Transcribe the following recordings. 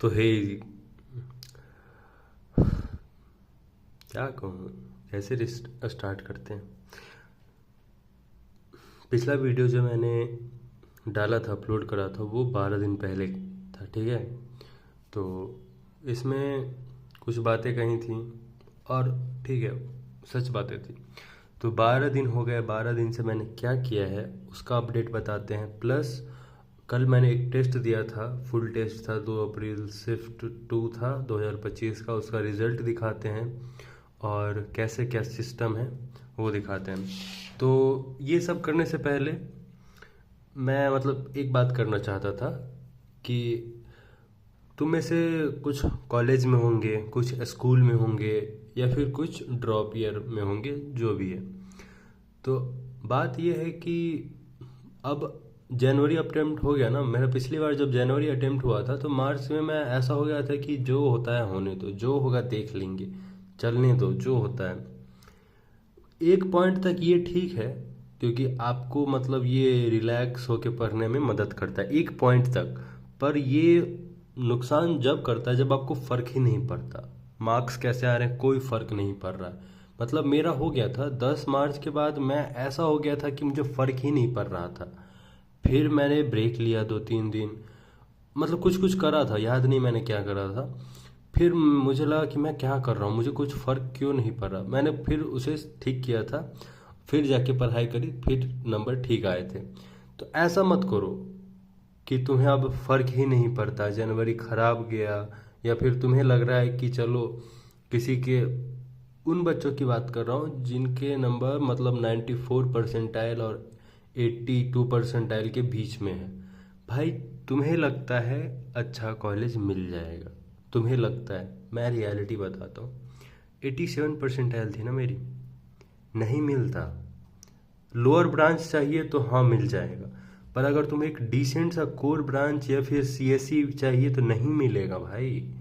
तो हे, क्या कहूँ, कैसे स्टार्ट करते हैं। पिछला वीडियो जो मैंने डाला था, अपलोड करा था, वो 12 दिन पहले था, ठीक है। तो इसमें कुछ बातें कही थी और ठीक है, सच बातें थी। तो 12 दिन हो गए, 12 दिन से मैंने क्या किया है उसका अपडेट बताते हैं। प्लस कल मैंने एक टेस्ट दिया था, फुल टेस्ट था, 2 अप्रैल शिफ्ट 2 था 2025 का, उसका रिजल्ट दिखाते हैं और कैसे क्या सिस्टम है वो दिखाते हैं। तो ये सब करने से पहले मैं मतलब एक बात करना चाहता था कि तुम में से कुछ कॉलेज में होंगे, कुछ स्कूल में होंगे, या फिर कुछ ड्रॉप ईयर में होंगे, जो भी है। तो बात यह है कि अब जनवरी अटेम्प्ट हो गया ना मेरा। पिछली बार जब जनवरी अटेम्प्ट हुआ था तो मार्च में मैं ऐसा हो गया था कि जो होता है होने दो, जो होगा देख लेंगे, चलने दो, जो होता है। एक पॉइंट तक ये ठीक है, क्योंकि आपको मतलब ये रिलैक्स होके पढ़ने में मदद करता है एक पॉइंट तक। पर ये नुकसान जब करता है जब आपको फ़र्क ही नहीं पड़ता, मार्क्स कैसे आ रहे हैं कोई फ़र्क नहीं पड़ रहा है। मतलब मेरा हो गया था 10 मार्च के बाद, मैं ऐसा हो गया था कि मुझे फ़र्क ही नहीं पड़ रहा था। फिर मैंने ब्रेक लिया 2-3 दिन, मतलब कुछ कुछ करा था, याद नहीं मैंने क्या करा था। फिर मुझे लगा कि मैं क्या कर रहा हूँ, मुझे कुछ फ़र्क क्यों नहीं पड़ रहा। मैंने फिर उसे ठीक किया था, फिर जाके पढ़ाई करी, फिर नंबर ठीक आए थे। तो ऐसा मत करो कि तुम्हें अब फ़र्क ही नहीं पड़ता, जनवरी ख़राब गया, या फिर तुम्हें लग रहा है कि चलो किसी के, उन बच्चों की बात कर रहा हूँ जिनके नंबर मतलब 94 परसेंटाइल और 82 परसेंटाइल के बीच में है। भाई तुम्हें लगता है अच्छा कॉलेज मिल जाएगा, तुम्हें लगता है, मैं रियलिटी बताता हूँ। 87 परसेंटाइल थी ना मेरी, नहीं मिलता। लोअर ब्रांच चाहिए तो हाँ मिल जाएगा, पर अगर तुम्हें एक डिसेंट सा कोर ब्रांच या फिर सीएससी चाहिए तो नहीं मिलेगा भाई।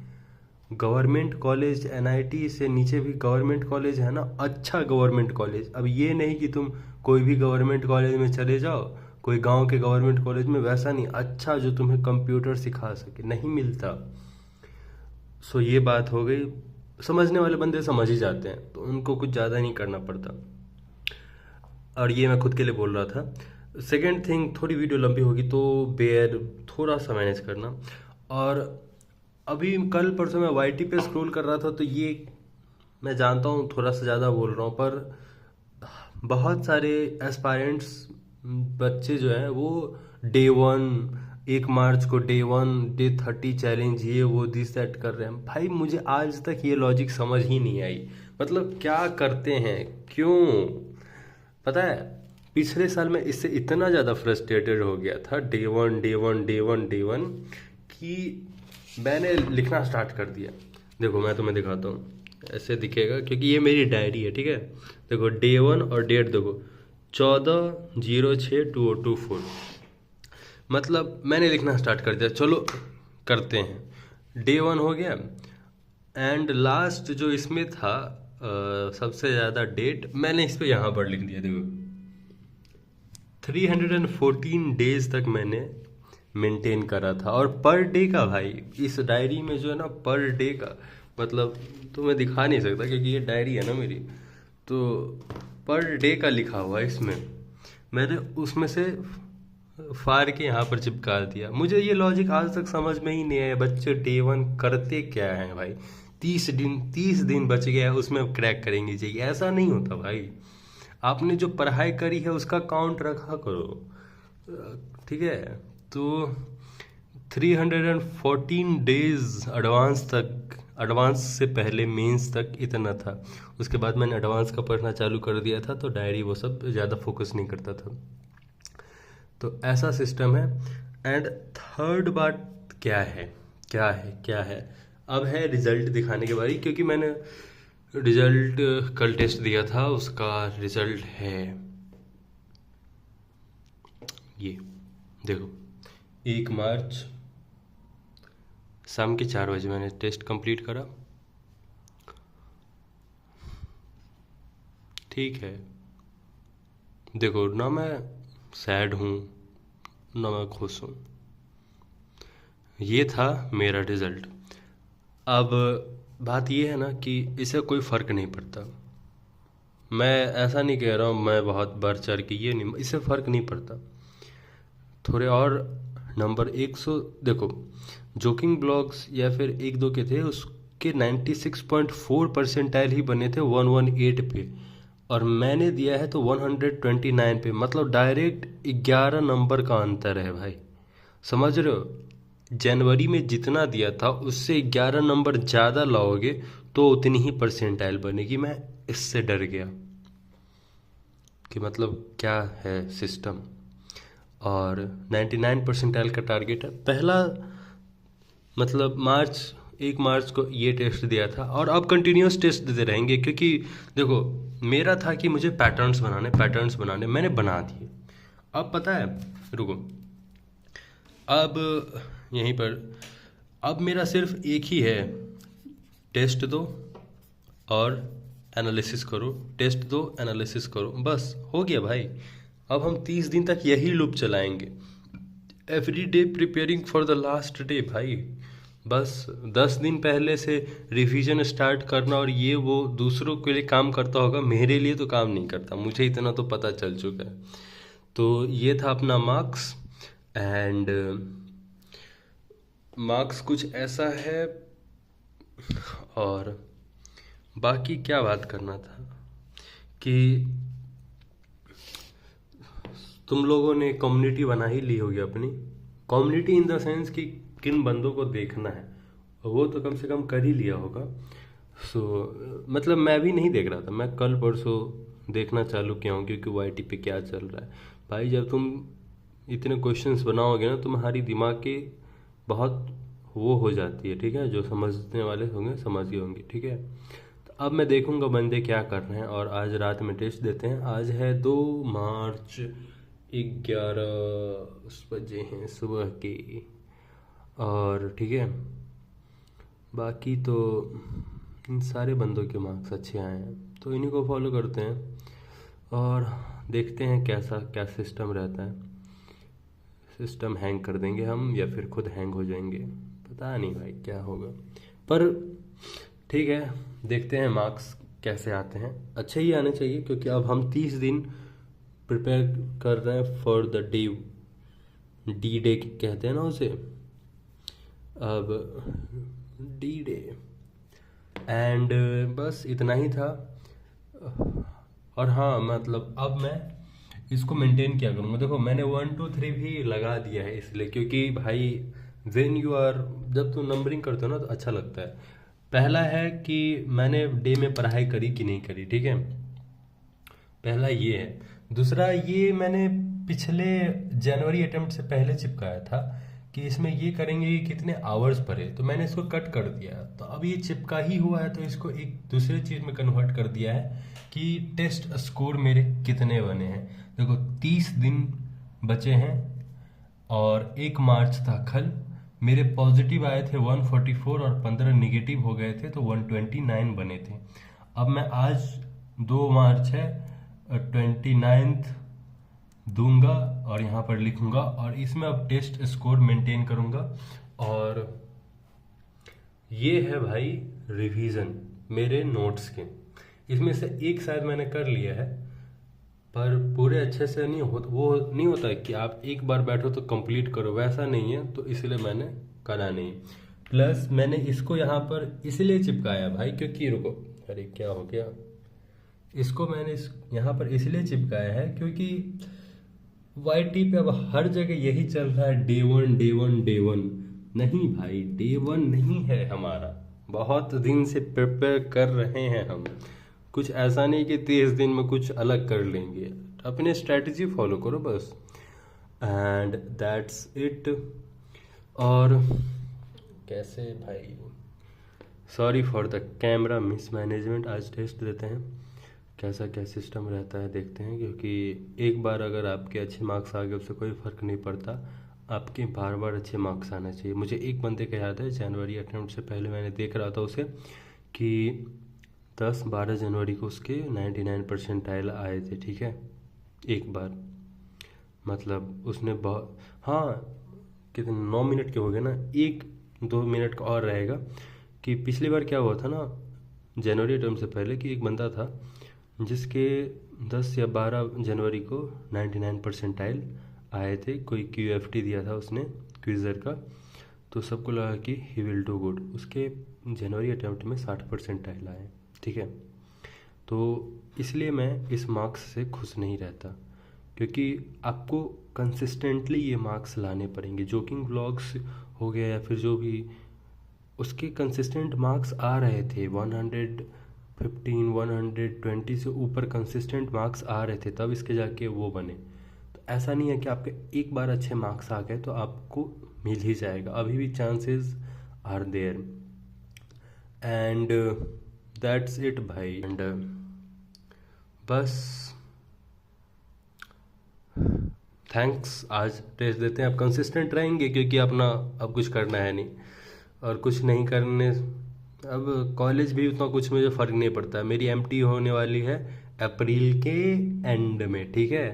गवर्नमेंट कॉलेज एनआईटी से नीचे भी गवर्नमेंट कॉलेज है ना, अच्छा गवर्नमेंट कॉलेज। अब ये नहीं कि तुम कोई भी गवर्नमेंट कॉलेज में चले जाओ, कोई गांव के गवर्नमेंट कॉलेज में, वैसा नहीं, अच्छा जो तुम्हें कंप्यूटर सिखा सके, नहीं मिलता। सो ये बात हो गई। समझने वाले बंदे समझ ही जाते हैं, तो उनको कुछ ज़्यादा नहीं करना पड़ता। और ये मैं खुद के लिए बोल रहा था। सेकेंड थिंग, थोड़ी वीडियो लंबी होगी तो बेयर थोड़ा सा मैनेज करना। और अभी कल परसों मैं वाईटी पे स्क्रॉल कर रहा था, तो ये मैं जानता हूँ थोड़ा सा ज़्यादा बोल रहा हूँ, पर बहुत सारे एस्पायरेंट्स बच्चे जो हैं वो डे 1, 1 मार्च को डे 1, डे 30 चैलेंज, ये वो दिस दैट कर रहे हैं। भाई मुझे आज तक ये लॉजिक समझ ही नहीं आई, मतलब क्या करते हैं, क्यों। पता है, पिछले साल मैं इससे इतना ज़्यादा फ्रस्ट्रेटेड हो गया था, डे 1 कि मैंने लिखना स्टार्ट कर दिया। देखो मैं तुम्हें दिखाता हूँ, ऐसे दिखेगा क्योंकि ये मेरी डायरी है, ठीक है। देखो डे 1 और डेट देखो, 14/06/2024। मतलब मैंने लिखना स्टार्ट कर दिया, चलो करते हैं। डे 1 हो गया, एंड लास्ट जो इसमें था सबसे ज़्यादा डेट, मैंने इस पे यहाँ पर लिख दिया। देखो 314 डेज तक मैंने मेंटेन करा था, और पर डे का भाई, इस डायरी में जो है ना पर डे का, मतलब तो मैं दिखा नहीं सकता क्योंकि ये डायरी है ना मेरी, तो पर डे का लिखा हुआ है इसमें। मैंने उसमें से फाड़ के यहाँ पर चिपका दिया। मुझे ये लॉजिक आज तक समझ में ही नहीं आया, बच्चे डे 1 करते क्या हैं भाई। 30 दिन बच गया है, उसमें क्रैक करेंगे चाहिए, ऐसा नहीं होता भाई। आपने जो पढ़ाई करी है उसका काउंट रखा करो, ठीक है। तो 314 डेज एडवांस तक, एडवांस से पहले मेंस तक इतना था। उसके बाद मैंने एडवांस का पढ़ना चालू कर दिया था, तो डायरी वो सब ज़्यादा फोकस नहीं करता था। तो ऐसा सिस्टम है। एंड थर्ड बात क्या है, क्या है, अब है रिजल्ट दिखाने के बारी, क्योंकि मैंने रिजल्ट कल टेस्ट दिया था, उसका रिजल्ट है ये, देखो 1 मार्च शाम के 4 बजे मैंने टेस्ट कंप्लीट करा। ठीक है, देखो ना मैं सैड हूँ ना मैं खुश हूँ, ये था मेरा रिज़ल्ट। अब बात ये है ना कि इससे कोई फ़र्क नहीं पड़ता। मैं ऐसा नहीं कह रहा हूँ मैं बहुत बढ़ चढ़ के, ये नहीं, इससे फ़र्क नहीं पड़ता। थोड़े और नंबर 100 देखो, जोकिंग ब्लॉग्स या फिर एक दो के थे, उसके 96.4 परसेंटाइल ही बने थे 118 पे, और मैंने दिया है तो 129 पे, मतलब डायरेक्ट 11 नंबर का अंतर है भाई। समझ रहे हो? जनवरी में जितना दिया था उससे 11 नंबर ज़्यादा लाओगे तो उतनी ही परसेंटाइल बनेगी। मैं इससे डर गया कि मतलब क्या है सिस्टम। और 99 परसेंटाइल का टारगेट है। पहला मतलब 1 मार्च को ये टेस्ट दिया था, और अब कंटिन्यूस टेस्ट देते रहेंगे, क्योंकि देखो मेरा था कि मुझे पैटर्न्स बनाने मैंने बना दिए। अब पता है, रुको, अब यहीं पर अब मेरा सिर्फ एक ही है, टेस्ट दो और एनालिसिस करो, टेस्ट दो एनालिसिस करो, बस हो गया भाई। अब हम 30 दिन तक यही लूप चलाएंगे, every day preparing for the last day भाई। बस 10 दिन पहले से रिवीजन स्टार्ट करना, और ये वो दूसरों के लिए काम करता होगा, मेरे लिए तो काम नहीं करता, मुझे इतना तो पता चल चुका है। तो ये था अपना मार्क्स। एंड मार्क्स कुछ ऐसा है। और बाकी क्या बात करना था कि तुम लोगों ने कम्युनिटी बना ही ली होगी अपनी। कम्युनिटी इन द सेंस कि किन बंदों को देखना है, वो तो कम से कम कर ही लिया होगा। सो मतलब मैं भी नहीं देख रहा था, मैं कल परसों देखना चालू किया हूँ, क्योंकि वाईटी पे क्या चल रहा है भाई। जब तुम इतने क्वेश्चंस बनाओगे ना, तुम्हारी दिमाग की बहुत वो हो जाती है, ठीक है। जो समझने वाले होंगे समझ गए होंगे, ठीक है। तो अब मैं देखूंगा बंदे क्या कर रहे हैं, और आज रात में टेस्ट देते हैं। आज है 2 मार्च, 11 बजे हैं सुबह के। और ठीक है, बाकी तो इन सारे बंदों के मार्क्स अच्छे आए हैं, तो इन्हीं को फॉलो करते हैं और देखते हैं कैसा क्या सिस्टम रहता है। सिस्टम हैंग कर देंगे हम, या फिर खुद हैंग हो जाएंगे, पता नहीं भाई क्या होगा। पर ठीक है, देखते हैं मार्क्स कैसे आते हैं। अच्छे ही आने चाहिए, क्योंकि अब हम 30 दिन प्रिपेयर कर रहे हैं फॉर द डी डे कहते हैं ना उसे, अब डी डे। एंड बस इतना ही था। और हाँ मतलब अब मैं इसको मेंटेन क्या करूँगा। देखो मैंने 1 2 3 भी लगा दिया है, इसलिए क्योंकि भाई वेन यू आर, जब तुम नंबरिंग करते हो ना तो अच्छा लगता है। पहला है कि मैंने डे में पढ़ाई करी कि नहीं करी, ठीक है, पहला ये है। दूसरा, ये मैंने पिछले जनवरी अटेम्प्ट से पहले चिपकाया था कि इसमें ये करेंगे कि कितने आवर्स पढ़े, तो मैंने इसको कट कर दिया। तो अब ये चिपका ही हुआ है, तो इसको एक दूसरे चीज़ में कन्वर्ट कर दिया है कि टेस्ट स्कोर मेरे कितने बने हैं। देखो 30 दिन बचे हैं और 1 मार्च था कल। मेरे पॉजिटिव आए थे 144 और 15 निगेटिव हो गए थे, तो 129 बने थे। अब मैं आज 2 मार्च है, 29th दूंगा और यहाँ पर लिखूंगा, और इसमें अब टेस्ट स्कोर मेंटेन करूंगा। और ये है भाई रिवीजन मेरे नोट्स के, इसमें से एक शायद मैंने कर लिया है, पर पूरे अच्छे से नहीं हो, वो नहीं होता है कि आप एक बार बैठो तो कंप्लीट करो, वैसा नहीं है, तो इसलिए मैंने करा नहीं। प्लस मैंने इसको यहाँ पर इसलिए चिपकाया भाई, क्योंकि रुको, अरे क्या हो गया, इसको मैंने यहाँ पर इसलिए चिपकाया है क्योंकि वाईटी पे अब हर जगह यही चल रहा है, day one day one day one. नहीं भाई, डे वन नहीं है हमारा, बहुत दिन से प्रिपेयर कर रहे हैं हम। कुछ ऐसा नहीं कि 30 दिन में कुछ अलग कर लेंगे, अपने स्ट्रेटजी फॉलो करो बस, एंड दैट्स इट। और कैसे भाई, sorry for the camera mismanagement. आज टेस्ट देते हैं कैसा क्या सिस्टम रहता है, देखते हैं, क्योंकि एक बार अगर आपके अच्छे मार्क्स आ गए उससे कोई फ़र्क नहीं पड़ता, आपके बार बार अच्छे मार्क्स आने चाहिए। मुझे एक बंदे का याद है, जनवरी अटेम्प्ट से पहले मैंने देख रहा था उसे कि 10-12 जनवरी को उसके 99 परसेंटाइल आए थे, ठीक है, एक बार। मतलब उसने बहुत, हाँ कितने 9 मिनट के हो गए ना, 1-2 मिनट का और रहेगा कि पिछली बार क्या हुआ था ना, जनवरी टर्म से पहले, कि एक बंदा था जिसके 10 या 12 जनवरी को 99 परसेंटाइल आए थे। कोई QFT दिया था उसने क्विज़र का, तो सबको लगा कि ही विल डू गुड। उसके जनवरी अटेम्प्ट में 60 परसेंटाइल आए, ठीक है। तो इसलिए मैं इस मार्क्स से खुश नहीं रहता, क्योंकि आपको कंसिस्टेंटली ये मार्क्स लाने पड़ेंगे। जोकिंग व्लॉग्स हो गया या फिर जो भी, उसके कंसिस्टेंट मार्क्स आ रहे थे 115 120 से ऊपर कंसिस्टेंट मार्क्स आ रहे थे, तब इसके जाके वो बने। तो ऐसा नहीं है कि आपके एक बार अच्छे मार्क्स आ गए तो आपको मिल ही जाएगा, अभी भी chances are there. And that's it भाई। एंड बस थैंक्स, आज टेस्ट देते हैं। आप कंसिस्टेंट रहेंगे क्योंकि अपना अब कुछ करना है नहीं, और कुछ नहीं करने, अब कॉलेज भी उतना कुछ मुझे फ़र्क नहीं पड़ता है। मेरी MT होने वाली है अप्रैल के एंड में, ठीक है।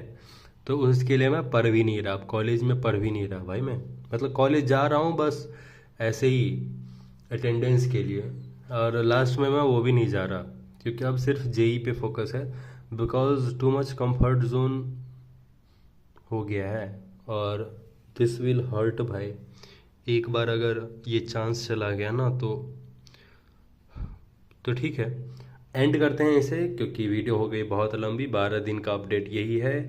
तो उसके लिए मैं पढ़ भी नहीं रहा, अब कॉलेज में पढ़ भी नहीं रहा भाई मैं। मतलब कॉलेज जा रहा हूँ बस ऐसे ही अटेंडेंस के लिए, और लास्ट में मैं वो भी नहीं जा रहा, क्योंकि अब सिर्फ JEE पे फोकस है, because too much comfort zone हो गया है। और दिस विल हर्ट भाई, एक बार अगर ये चांस चला गया ना तो ठीक है, एंड करते हैं इसे, क्योंकि वीडियो हो गई बहुत लंबी। 12 दिन का अपडेट यही है,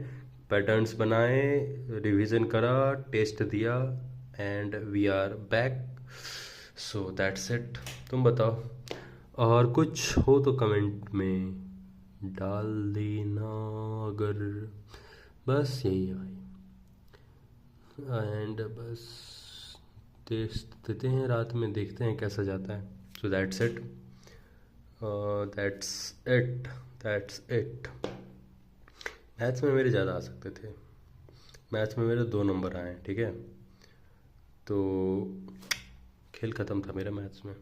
पैटर्न्स बनाए, रिवीजन करा, टेस्ट दिया, and we are back. So that's it. तुम बताओ, और कुछ हो तो कमेंट में डाल देना अगर, बस यही है भाई। एंड बस टेस्ट देते हैं रात में, देखते हैं कैसा जाता है। सो that's it, that's it. Maths में मेरे ज़्यादा आ सकते थे, मैथ्स में मेरे 2 नंबर आए, ठीक है। तो खेल ख़त्म था मेरा मैथ्स में।